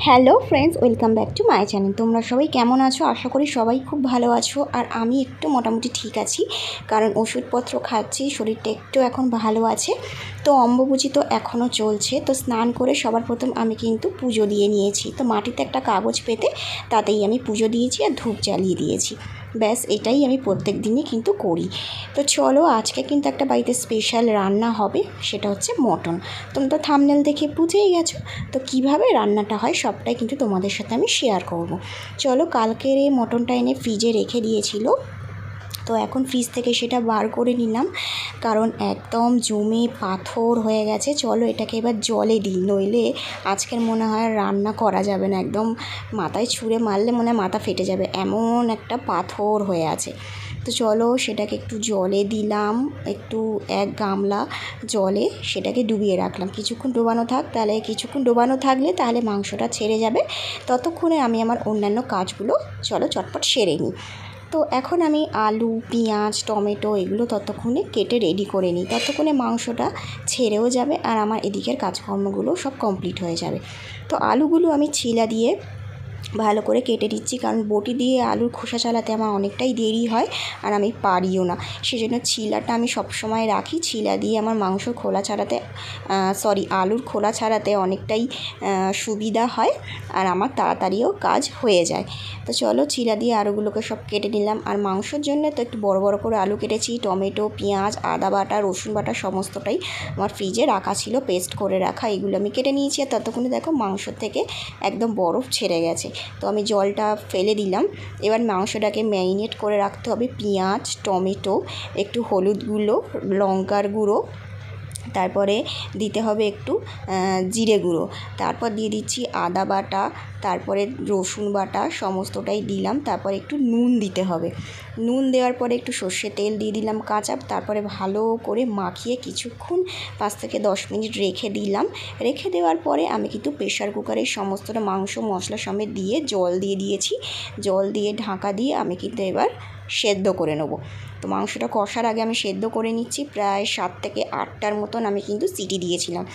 Hello friends, welcome back to my channel. তোমরা সবাই কেমন আছো? আশা করি সবাই খুব ভালো আছো। আর আমি একটু মোটামুটি ঠিক আছি, কারণ ওষুধপত্র খাচ্ছি, শরীরটা একটু এখন ভালো আছে। তো অম্বুবাচী তো এখনও চলছে। তো স্নান করে সবার প্রথম আমি কিন্তু পুজো দিয়ে নিয়েছি। তো মাটিতে একটা কাগজ পেতে তাতেই আমি পুজো দিয়েছি আর ধূপ জ্বালিয়ে দিয়েছি। ব্যাস এটাই আমি প্রত্যেক দিনই কিন্তু করি। তো চলো, আজকে কিন্তু একটা বাড়িতে স্পেশাল রান্না হবে, সেটা হচ্ছে মটন। তোমরা তো থাম্বনেল দেখে বুঝেই গেছো। তো কিভাবে রান্নাটা হয় সবটাই কিন্তু তোমাদের সাথে আমি শেয়ার করব। চলো, কালকের এই মটনটা এনে ফ্রিজে রেখে দিয়েছিল, তো এখন ফ্রিজ থেকে সেটা বার করে নিলাম, কারণ একদম জমে পাথর হয়ে গেছে। চলো এটাকে এবার জলে দিই, নইলে আজকের মনে হয় রান্না করা যাবে না। একদম মাথায় ছুঁড়ে মারলে মনে হয় মাথা ফেটে যাবে, এমন একটা পাথর হয়ে আছে। তো চলো সেটাকে একটু জলে দিলাম, একটু এক গামলা জলে সেটাকে ডুবিয়ে রাখলাম। কিছুক্ষণ ডোবানো থাক, কিছুক্ষণ ডোবানো থাকলে তাহলে মাংসটা ছেড়ে যাবে। ততক্ষণে আমি আমার অন্যান্য কাজগুলো চলো চটপট সেরে নিই। তো এখন আমি আলু, পেঁয়াজ, টমেটো এগুলো ততক্ষণে কেটে রেডি করে নিই। ততক্ষণে মাংসটা ছেড়েও যাবে আর আমার এদিকের কাজকর্মগুলো সব কমপ্লিট হয়ে যাবে। তো আলুগুলো আমি ছিলা দিয়ে ভালো করে কেটে দিচ্ছি, কারণ বটি দিয়ে আলুর খোসা ছাড়াতে আমার অনেকটাই দেরি হয় আর আমি পারিও না। সেজন্য ছিলাটা আমি সবসময় রাখি। ছিলা দিয়ে আমার মাংসর খোলা ছাড়াতে আলুর খোলা ছাড়াতে অনেকটাই সুবিধা হয় আর আমার তাড়াতাড়িও কাজ হয়ে যায়। তো চলো ছিলা দিয়ে আলুগুলোকে সব কেটে নিলাম। আর মাংসর জন্য তো একটু বড় বড় করে আলু কেটেছি। টমেটো, পেঁয়াজ, আদা বাটা, রসুন বাটা সমস্তটাই আমার ফ্রিজে রাখা ছিল, পেস্ট করে রাখা। এগুলো আমি কেটে নিয়েছি। আর ততক্ষণে দেখো মাংস থেকে একদম বরফ ছেড়ে গেছে। তো আমি জলটা ফেলে দিলাম। এবার মাংসটাকে ম্যারিনেট করে রাখতে হবে। পেঁয়াজ, টমেটো, একটু হলুদ গুঁড়ো, লঙ্কার গুঁড়ো, তারপরে দিতে হবে একটু জিরে গুঁড়ো, তারপর দিয়ে দিচ্ছি আদা বাটা, তারপরে রসুন বাটা সমস্তটাই দিলাম। তারপর একটু নুন দিতে হবে। নুন দেওয়ার পরে একটু সর্ষে তেল দিয়ে দিলাম কাঁচা। তারপরে ভালো করে মাখিয়ে কিছুক্ষণ 5 থেকে 10 মিনিট রেখে দিলাম। রেখে দেওয়ার পরে আমি কিন্তু প্রেশার কুকারে সমস্তটা মাংস মশলা সমেত দিয়ে জল দিয়ে দিয়েছি। জল দিয়ে ঢাকা দিয়ে আমি কিন্তু এবার সেদ্ধ করে নেব। তো মাংসটা কষার আগে আমি সেদ্ধ করে নিচ্ছি। প্রায় 7 থেকে 8টার মতন আমি কিন্তু সিটি দিয়েছিলাম।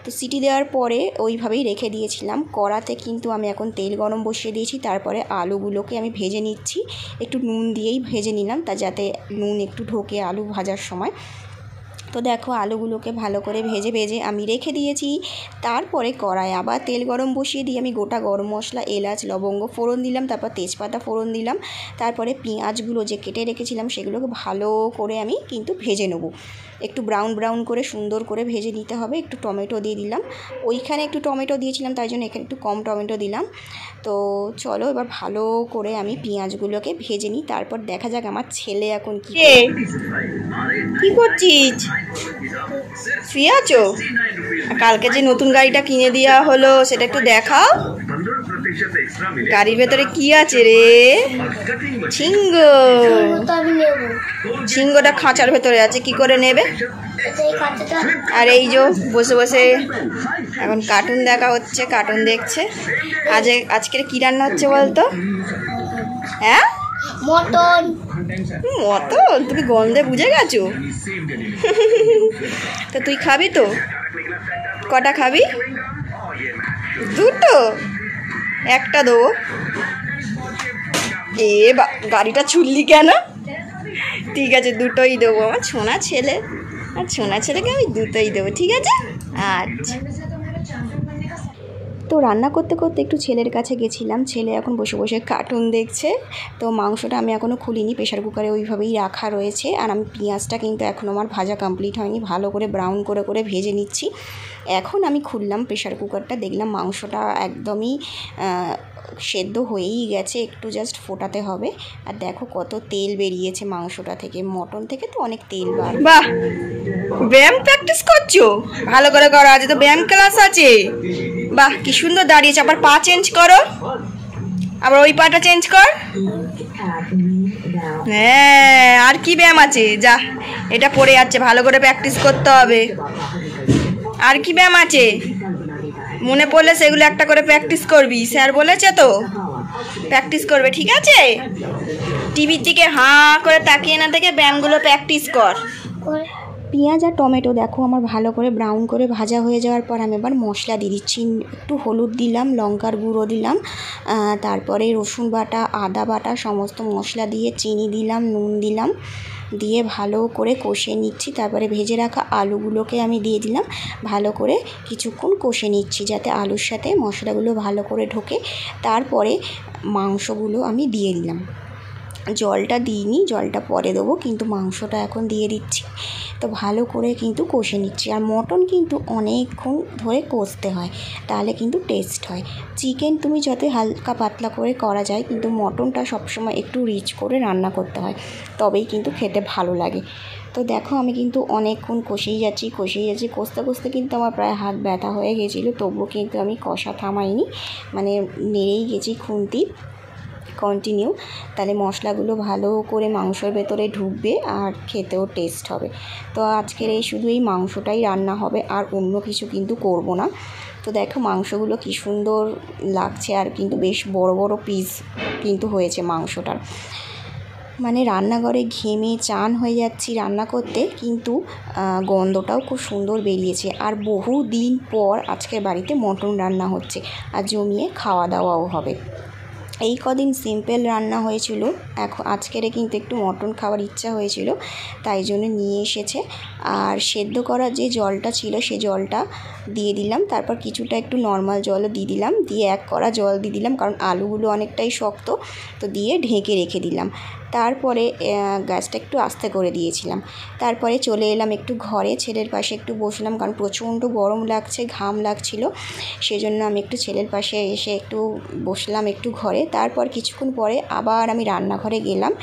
তো সিটি দেওয়ার পরে ওইভাবেই রেখে দিয়েছিলাম। কড়াতে কিন্তু আমি এখন তেল গরম বসিয়ে দিয়েছি। তারপরে আলুগুলোকে আমি ভেজে নিচ্ছি, একটু নুন দিয়েই ভেজে নিলাম, তা যাতে নুন একটু ঢোকে আলু ভাজার সময়। তো দেখো আলুগুলোকে ভালো করে ভেজে ভেজে আমি রেখে দিয়েছি। তারপরে কড়াই আবার তেল গরম বসিয়ে দিয়ে আমি গোটা গরম মশলা, এলাচ, লবঙ্গ ফোড়ন দিলাম, তারপর তেজপাতা ফোড়ন দিলাম। তারপরে পেঁয়াজগুলো যে কেটে রেখেছিলাম সেগুলোকে ভালো করে আমি কিন্তু ভেজে নেব, একটু ব্রাউন ব্রাউন করে সুন্দর করে ভেজে নিতে হবে। একটু টমেটো দিয়ে দিলাম, ওইখানে একটু টমেটো দিয়েছিলাম তাই জন্য এখানে একটু কম টমেটো দিলাম। তো চলো এবার ভালো করে আমি পেঁয়াজগুলোকে ভেজে নিই। তারপর দেখা যাক আমার ছেলে এখন কী করছিস? শুয়ে আছো? কালকে যে নতুন গাড়িটা কিনে দেওয়া হলো সেটা একটু দেখাও। গাড়ির ভেতরে কি আছে রে? ঝিঙ্গ। ঝিঙ্গটা খাঁচার ভেতরে আছে, কি করে নেবে? আর এই যে বসে বসে এখন কার্টুন দেখা হচ্ছে, কার্টুন দেখছে। আজকের কি রান্না হচ্ছে বলতো? হ্যাঁ, মটন। মটন? তুমি গন্ধে বুঝে গেছো? তো তুই খাবি তো? কটা খাবি? দুটো? একটা দেবো। গাড়িটা ছুড়লি কেন? ঠিক আছে, দুটোই দেবো। আমার ছোনা ছেলে, আর ছোনা ছেলেকে আমি দুটোই দেবো, ঠিক আছে? আচ্ছা। তো রান্না করতে করতে একটু ছেলের কাছে গেছিলাম। ছেলে এখন বসে বসে কার্টুন দেখছে। তো মাংসটা আমি এখনও খুলিনি, প্রেশার কুকারে ওইভাবেই রাখা রয়েছে। আর আমি পেঁয়াজটা কিন্তু এখনও আমার ভাজা কমপ্লিট হয়নি, ভালো করে ব্রাউন করে করে ভেজে নিচ্ছি। এখন আমি খুললাম প্রেশার কুকারটা, দেখলাম মাংসটা একদমই সেদ্ধ হয়েই গেছে, একটু জাস্ট ফোটাতে হবে। আর দেখো কত তেল বেরিয়েছে মাংসটা থেকে, মটন থেকে তো অনেক তেল বার। বাহ, ব্যায়াম প্র্যাকটিস করছো? ভালো করে করো, আজ তো ব্যায়াম ক্লাস আছে। বাহ, কি সুন্দর দাঁড়িয়েছে। আবার পা চেঞ্জ করো, আবার ওই পাটা চেঞ্জ কর। হ্যাঁ, আর কি ব্যায়াম আছে? যা, এটা পড়ে যাচ্ছে, ভালো করে প্র্যাকটিস করতে হবে। আর কি ব্যায়াম আছে মনে পড়লে সেগুলো একটা করে প্র্যাকটিস করবি, স্যার বলেছে তো প্র্যাকটিস করবে, ঠিক আছে? টিভির দিকে হাঁ করে তাকিয়ে না থেকে ব্যায়ামগুলো প্র্যাকটিস কর। পেঁয়াজ আর টমেটো দেখো আমার ভালো করে ব্রাউন করে ভাজা হয়ে যাওয়ার পর আমি এবার মশলা দিয়ে দিচ্ছি। একটু হলুদ দিলাম, লঙ্কার গুঁড়ো দিলাম, তারপরে রসুন বাটা, আদা বাটা সমস্ত মশলা দিয়ে চিনি দিলাম, নুন দিলাম, দিয়ে ভালো করে কষে নিচ্ছি। তারপরে ভেজে রাখা আলুগুলোকে আমি দিয়ে দিলাম, ভালো করে কিছুক্ষণ কষে নিচ্ছি যাতে আলুর সাথে মশলাগুলো ভালো করে ঢোকে। তারপরে মাংসগুলো আমি দিয়ে দিলাম। জলটা দিইনি, জলটা পরে দেবো, কিন্তু মাংসটা এখন দিয়ে দিচ্ছি। তো ভালো করে কিন্তু কষে নিচ্ছি। আর মটন কিন্তু অনেকক্ষণ ধরে কষতে হয়, তাহলে কিন্তু টেস্ট হয়। চিকেন তুমি যতই হালকা পাতলা করে করা যায়, কিন্তু মটনটা সবসময় একটু রিচ করে রান্না করতে হয়, তবেই কিন্তু খেতে ভালো লাগে। তো দেখো আমি কিন্তু অনেকক্ষণ কষেই যাচ্ছি, কষতে কষতে কিন্তু আমার প্রায় হাত ব্যথা হয়ে গেছিলো, তবুও কিন্তু আমি কষা থামাইনি, মানে নেড়েই গেছি খুন্তি কন্টিনিউ। তাহলে মশলাগুলো ভালো করে মাংসর ভেতরে ঢুকবে আর খেতেও টেস্ট হবে। তো আজকের শুধু এই মাংসটাই রান্না হবে, আর অন্য কিছু কিন্তু করব না। তো দেখো মাংসগুলো কি সুন্দর লাগছে, আর কিন্তু বেশ বড় বড় পিস কিন্তু হয়েছে মাংসটার। মানে রান্নাঘরে ঘেমে চান হয়ে যাচ্ছি রান্না করতে, কিন্তু গন্ধটাও খুব সুন্দর বেরিয়েছে। আর বহু দিন পর আজকের বাড়িতে মটন রান্না হচ্ছে, আর জমিয়ে খাওয়া দাওয়াও হবে। এই কদিন সিম্পল রান্না হয়েছিল, আজকের কিন্তু একটু মটন খাওয়ার ইচ্ছা হয়েছিল, তাই জন্য নিয়ে এসেছে। আর সেদ্ধ করার যে জলটা ছিল সে জলটা দিয়ে দিলাম, তারপর কিছুটা একটু নর্মাল জলও দিয়ে দিলাম, দিয়ে 1 কড়া জল দিয়ে দিলাম, কারণ আলুগুলো অনেকটাই শক্ত, তো দিয়ে ঢেকে রেখে দিলাম। তারপরে গ্যাসটা একটু আস্তে করে দিয়েছিলাম। তারপরে চলে এলাম একটু ঘরে, ছেলের পাশে একটু বসলাম, কারণ প্রচণ্ড গরম লাগছে, ঘাম লাগছিল, সেজন্য আমি একটু ছেলের পাশে এসে একটু বসলাম একটু ঘরে। তারপর কিছুক্ষণ পরে আবার আমি রান্নাঘরে গেলাম,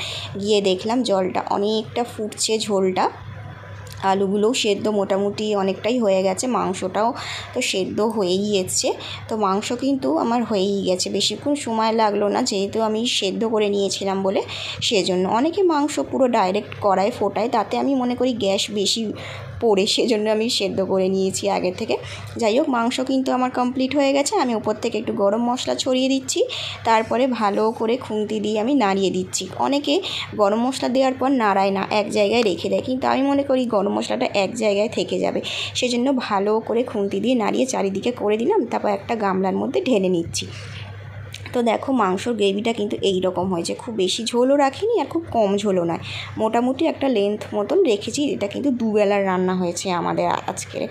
গিয়ে দেখলাম জলটা অনেকটা ফুটছে, ঝোলটা, আলুগুলোও সেদ্ধ মোটামুটি অনেকটাই হয়ে গেছে, মাংসটাও তো সেদ্ধ হয়েই এসছে। তো মাংস কিন্তু আমার হয়েই গেছে, বেশিক্ষণ সময় লাগলো না, যেহেতু আমি সেদ্ধ করে নিয়েছিলাম বলে, সেজন্য। অনেকে মাংস পুরো ডাইরেক্ট কড়ায় ফোটায়, তাতে আমি মনে করি গ্যাস বেশি পড়ে, সেজন্য আমি সেদ্ধ করে নিয়েছি আগে থেকে। যাই হোক, মাংস কিন্তু আমার কমপ্লিট হয়ে গেছে। আমি উপর থেকে একটু গরম মশলা ছড়িয়ে দিচ্ছি, তারপরে ভালো করে খুন্তি দিয়ে আমি নাড়িয়ে দিচ্ছি। অনেকে গরম মশলা দেওয়ার পর নাড়ায় না, এক জায়গায় রেখে দেয়, কিন্তু আমি মনে করি গরম মশলাটা এক জায়গায় থেকে যাবে, সেজন্য ভালো করে খুন্তি দিয়ে নাড়িয়ে চারিদিকে করে দিলাম। তারপর একটা গামলার মধ্যে ঢেলে নিচ্ছি। তো দেখো মাংসর গ্রেভিটা কিন্তু এই রকম হয়েছে, খুব বেশি ঝোলও রাখিনি আর খুব কম ঝোলও নয়, মোটামুটি একটা লেন্থ মতন রেখেছি। এটা কিন্তু দুবেলার রান্না হয়েছে আমাদের আজকের।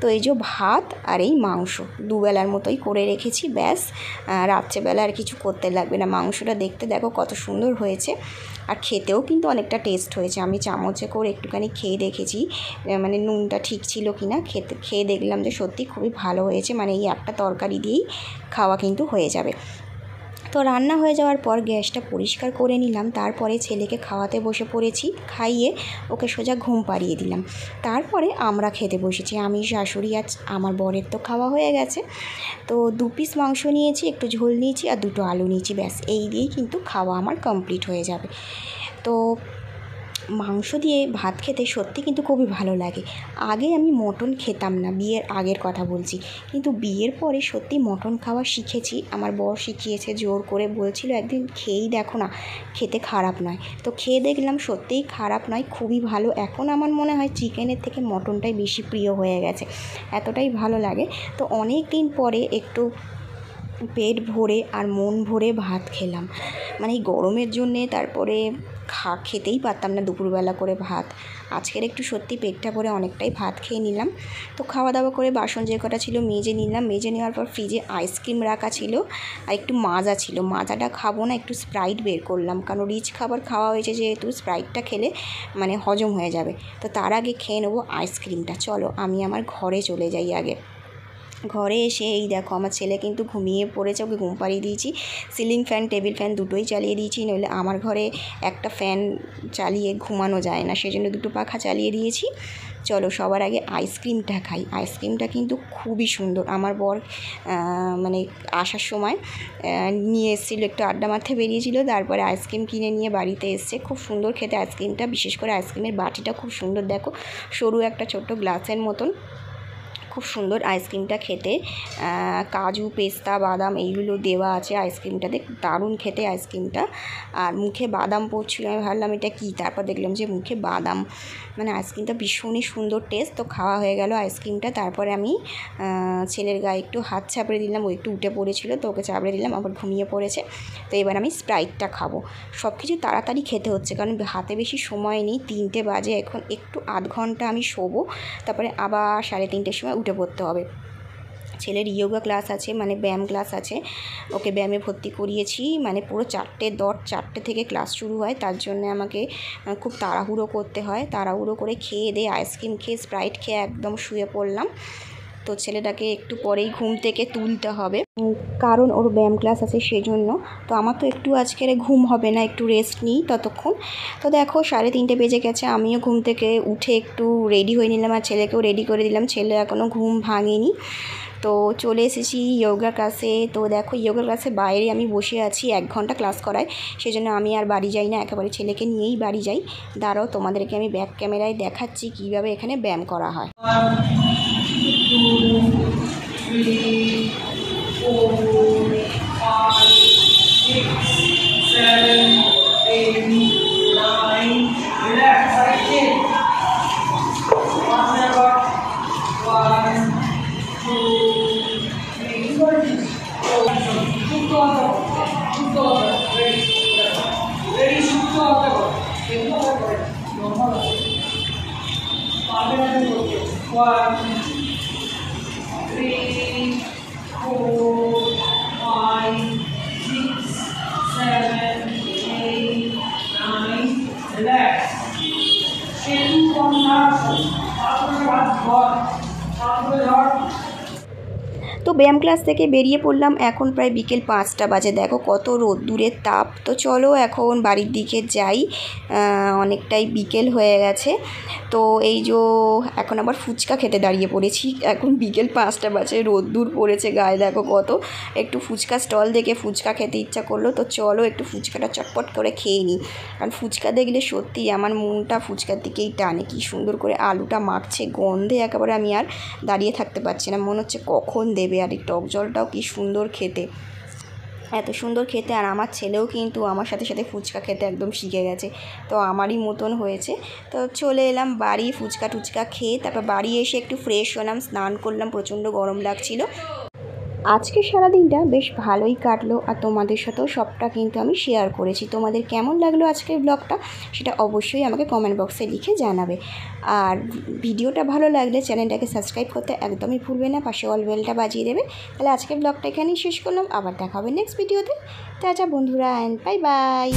তো এই যে ভাত আর এই মাংস দুবেলার মতোই করে রেখেছি, ব্যাস রাত্রেবেলা আর কিছু করতে লাগবে না। মাংসটা দেখতে দেখো কত সুন্দর হয়েছে, আর খেতেও কিন্তু অনেকটা টেস্ট হয়েছে। আমি চামচে করে একটুখানি খেয়ে দেখেছি, মানে নুনটা ঠিক ছিল কি না, খেয়ে দেখলাম যে সত্যি খুবই ভালো হয়েছে, মানে এই একটা তরকারি দিয়েই খাওয়া কিন্তু হয়ে যাবে। তো রান্না হয়ে যাওয়ার পর গ্যাসটা পরিষ্কার করে নিলাম, তারপরে ছেলেকে খাওয়াতে বসে পড়েছি, খাইয়ে ওকে সোজা ঘুম পাড়িয়ে দিলাম। তারপরে আমরা খেতে বসেছি, আমি, শাশুড়ি আর আমার বরের তো খাওয়া হয়ে গেছে। তো 2 পিস মাংস নিয়েছি, একটু ঝোল নিয়েছি আর 2টো আলু নিয়েছি, ব্যাস এই দিয়েই কিন্তু খাওয়া আমার কমপ্লিট হয়ে যাবে। তো মাংস দিয়ে ভাত খেতে সত্যি কিন্তু খুবই ভালো লাগে। আগে আমি মটন খেতাম না, বিয়ের আগের কথা বলছি, কিন্তু বিয়ের পরে সত্যি মটন খাওয়া শিখেছি। আমার বর শিখিয়েছে, জোর করে বলছিল একদিন খেয়েই দেখো না, খেতে খারাপ নয়। তো খেয়ে দেখলাম সত্যিই খারাপ নয়, খুবই ভালো। এখন আমার মনে হয় চিকেনের থেকে মটনটাই বেশি প্রিয় হয়ে গেছে, এতটাই ভালো লাগে। তো অনেক দিন পরে একটু পেট ভরে আর মন ভরে ভাত খেলাম, মানে এই গরমের জন্যে। তারপরে খেতেই পারতাম না দুপুরবেলা করে ভাত, আজকের একটু সত্যি পেটটা ভরে অনেকটাই ভাত খেয়ে নিলাম। তো খাওয়া দাওয়া করে বাসন যে কটা ছিল মেজে নিলাম, মেজে নেওয়ার পর ফ্রিজে আইসক্রিম রাখা ছিল আর একটু মাজা ছিল, মাজাটা খাবো না, একটু স্প্রাইট বের করলাম, কারণ রিচ খাবার খাওয়া হয়েছে যেহেতু স্প্রাইটটা খেলে মানে হজম হয়ে যাবে। তো তার আগে খেয়ে নেবো আইসক্রিমটা। চলো আমি আমার ঘরে চলে যাই আগে। ঘরে এসে এই দেখো আমার ছেলে কিন্তু ঘুমিয়ে পড়েছে, ওকে ঘুম পাড়িয়ে দিয়েছি। সিলিং ফ্যান, টেবিল ফ্যান দুটোই চালিয়ে দিয়েছি, নইলে আমার ঘরে একটা ফ্যান চালিয়ে ঘুমানো যায় না, সেজন্য 2টো পাখা চালিয়ে দিয়েছি। চলো সবার আগে আইসক্রিমটা খাই। আইসক্রিমটা কিন্তু খুবই সুন্দর। আমার বর মানে আসার সময় নিয়ে এসেছিলো, একটু আড্ডা মারতে বেরিয়েছিল, তারপরে আইসক্রিম কিনে নিয়ে বাড়িতে এসছে। খুব সুন্দর খেতে আইসক্রিমটা, বিশেষ করে আইসক্রিমের বাটিটা খুব সুন্দর, দেখো সরু একটা ছোট্ট গ্লাসের মতন, খুব সুন্দর আইসক্রিমটা খেতে, কাজু পেস্তা বাদাম এইগুলো দেওয়া আছে আইসক্রিমটাতে, দারুণ খেতে আইসক্রিমটা। আর মুখে বাদাম পড়ছিল, আমি ভাবলাম এটা কী, তারপর দেখলাম যে মুখে বাদাম, মানে আইসক্রিমটা ভীষণই সুন্দর টেস্ট। তো খাওয়া হয়ে গেল আইসক্রিমটা। তারপরে আমি ছেলের গায়ে একটু হাত চাপড়ে দিলাম, ও একটু উঠে পড়েছিল তো ওকে চাপড়ে দিলাম, আবার ঘুমিয়ে পড়েছে। তো এবার আমি স্প্রাইটটা খাবো। সব কিছু তাড়াতাড়ি খেতে হচ্ছে কারণ হাতে বেশি সময় নেই, 3টে বাজে এখন, একটু আধ ঘন্টা আমি শোবো, তারপরে আবার 3:30টার সময় উঠে পড়তে হবে। ছেলের ইয়োগা ক্লাস আছে, মানে ব্যায়াম ক্লাস আছে, ওকে ব্যায়ামে ভর্তি করিয়েছি, মানে পুরো 4টে থেকে ক্লাস শুরু হয়, তার জন্য আমাকে খুব তাড়াহুড়ো করতে হয়। তাড়াহুড়ো করে খেয়ে দিয়ে আইসক্রিম খেয়ে স্প্রাইট খেয়ে একদম শুয়ে পড়লাম। তো ছেলেটাকে একটু পরেই ঘুম থেকে তুলতে হবে, কারণ ওর ব্যায়াম ক্লাস আছে সেজন্য। তো আমার তো একটু আজকের ঘুম হবে না, একটু রেস্ট নিই ততক্ষণ। তো দেখো 3:30 বেজে গেছে, আমিও ঘুম থেকে উঠে একটু রেডি হয়ে নিলাম আর ছেলেকেও রেডি করে দিলাম। ছেলে এখনও ঘুম ভাঙেনি। তো চলে এসেছি যোগা ক্লাসে। তো দেখো যোগা ক্লাসে বাইরে আমি বসে আছি, 1 ঘন্টা ক্লাস করায়, সেজন্য আমি আর বাড়ি যাই না, একেবারে ছেলেকে নিয়েই বাড়ি যাই। দাঁড়াও তোমাদেরকে আমি ব্যাক ক্যামেরায় দেখাচ্ছি কীভাবে এখানে ব্যায়াম করা হয়। 2, 3, 4, 5, 6, 7, 8, 9, relax, 10. 1, 2, 3, 4, 5, 6, 7, 8, 9, relax. তো ব্যায়াম ক্লাস থেকে বেরিয়ে পড়লাম, এখন প্রায় বিকেল 5টা বাজে। দেখো কত রোদ্দুরের তাপ। তো চলো এখন বাড়ির দিকে যাই, অনেকটাই বিকেল হয়ে গেছে। তো এই যে এখন আবার ফুচকা খেতে দাঁড়িয়ে পড়েছি, এখন বিকেল 5টা বাজে, রোদ্দুর পড়েছে গায়ে দেখো কত। একটু ফুচকা স্টল দেখে ফুচকা খেতে ইচ্ছা করলো, তো চলো একটু ফুচকাটা চটপট করে খেয়ে নিই। কারণ ফুচকা দেখলে সত্যি আমার মনটা ফুচকার দিকেই টানে। কি সুন্দর করে আলুটা মাখছে, গন্ধে একেবারে আমি আর দাঁড়িয়ে থাকতে পারছি না, মনে হচ্ছে কখন দেবে। আর এই টক জলটাও কি সুন্দর খেতে, এত সুন্দর খেতে। আর আমার ছেলেও কিন্তু আমার সাথে সাথে ফুচকা খেতে একদম শিখে গেছে, তো আমারই মতন হয়েছে। তো চলে এলাম বাড়ি, ফুচকা টুচকা খেয়ে তারপর বাড়ি এসে একটু ফ্রেশ হলাম, স্নান করলাম, প্রচণ্ড গরম লাগছিল। আজকে সারাদিনটা বেশ ভালোই কাটলো আর তোমাদের সাথেও সবটা কিন্তু আমি শেয়ার করেছি। তোমাদের কেমন লাগলো আজকের ব্লগটা সেটা অবশ্যই আমাকে কমেন্ট বক্সে লিখে জানাবে। আর ভিডিওটা ভালো লাগলে চ্যানেলটাকে সাবস্ক্রাইব করতে একদমই ভুলবে না, পাশে অল বেলটা বাজিয়ে দেবে। তাহলে আজকের ব্লগটা এখানেই শেষ করলাম, আবার দেখা হবে নেক্সট ভিডিওতে। টাটা বন্ধুরা, অ্যান্ড বাই বাই।